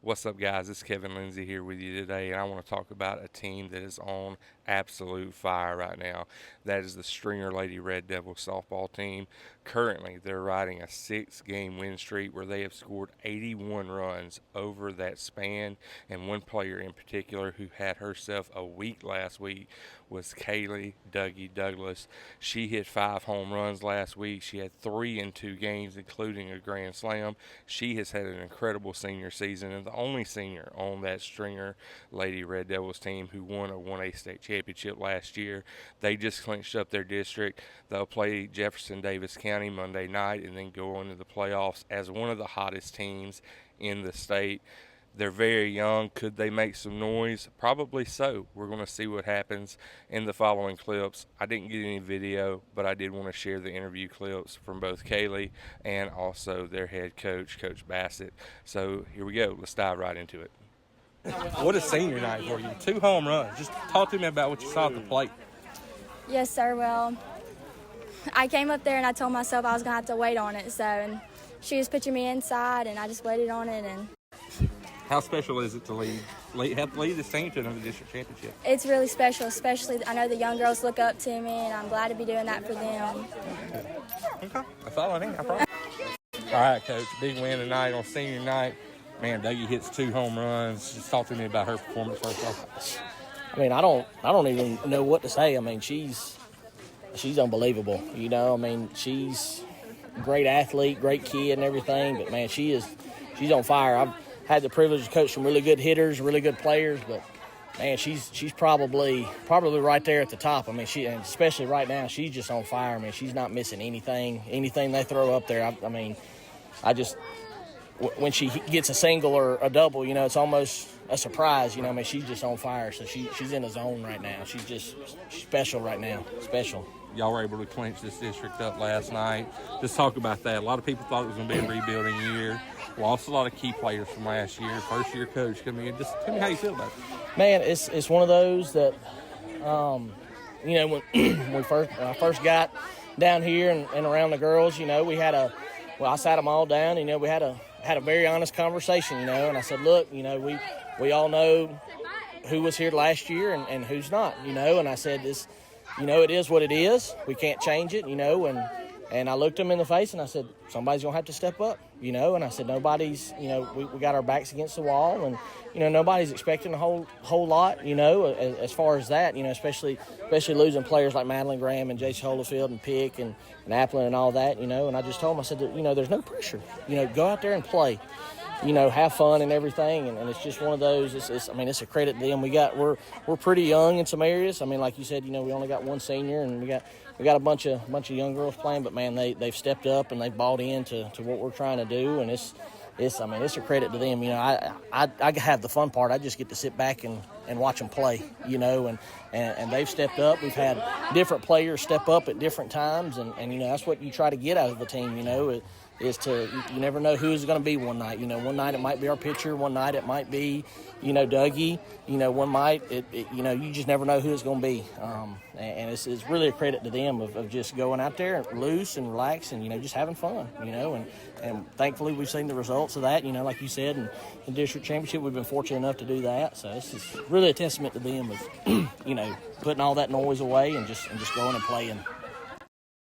What's up, guys? It's Kevin Lindsay here with you today, and I want to talk about a team that is on absolute fire right now. That is the Stringer Lady Red Devils softball team. Currently, they're riding a 6-game win streak where they have scored 81 runs over that span, and one player in particular who had herself a week last week was Kayleigh Douglas. She hit 5 home runs last week. She had 3 in 2 games, including a grand slam. She has had an incredible senior season, and the only senior on that Stringer Lady Red Devils team who won a 1A state championship last year. They just clinched up their district. They'll play Jefferson Davis County Monday night and then go into the playoffs as one of the hottest teams in the state. They're very young. Could they make some noise? Probably so. We're going to see what happens in the following clips. I didn't get any video, but I did want to share the interview clips from both Kayleigh and also their head coach, Coach Bassett. So here we go. Let's dive right into it. What a senior night for you. 2 home runs. Just talk to me about what you saw at the plate. Yes, sir. Well, I came up there and I told myself I was going to have to wait on it. And she was pitching me inside, and I just waited on it. And how special is it to help lead this team to another district championship? It's really special, especially I know the young girls look up to me, and I'm glad to be doing that for them. Okay, that's all I need, I promise. All right, Coach, big win tonight on senior night. Man, Dougie hits 2 home runs. Just talk to me about her performance first off. I mean, I don't even know what to say. I mean, she's unbelievable. You know, I mean, she's a great athlete, great kid and everything, but man, she's on fire. I've had the privilege to coach some really good hitters, really good players, but man, she's probably right there at the top. I mean, and especially right now, she's just on fire. I mean, she's not missing anything they throw up there. I mean, when she gets a single or a double, you know, it's almost a surprise. You know, I mean, she's just on fire. So she's in a zone right now. She's special right now. Special. Y'all were able to clinch this district up last night. Just talk about that. A lot of people thought it was going to be a rebuilding year. Lost a lot of key players from last year. First-year coach coming in. Just tell me how you feel about it. Man, it's one of those that, you know, when I first got down here and around the girls, you know, I sat them all down. You know, we had a very honest conversation, you know, and I said, look, you know, we all know who was here last year and who's not, you know, and I said this, you know, it is what it is. We can't change it, you know, and I looked them in the face and I said, somebody's going to have to step up, you know, and I said, nobody's, you know, we got our backs against the wall, and, you know, nobody's expecting a whole lot, you know, as far as that, you know, especially losing players like Madeline Graham and Jace Holyfield and Pick and Applin and all that, you know, and I just told them, I said, you know, there's no pressure, you know, go out there and play, you know, have fun and everything, and it's just one of those. I mean, it's a credit to them. We're pretty young in some areas. I mean, like you said, you know, we only got one senior, and we got a bunch of young girls playing. But man, they've stepped up and they've bought into what we're trying to do, and it's a credit to them. You know, I have the fun part. I just get to sit back and watch them play. You know, and they've stepped up. We've had different players step up at different times, and you know, that's what you try to get out of the team. You know, you never know who is going to be one night. You know, one night it might be our pitcher, one night it might be, you know, Dougie. You know, one night you know, you just never know who it's going to be. And it's really a credit to them of just going out there loose and relaxed and, you know, just having fun. You know, and thankfully we've seen the results of that. You know, like you said, in district championship we've been fortunate enough to do that. So this is really a testament to them of, you know, putting all that noise away and just going and playing.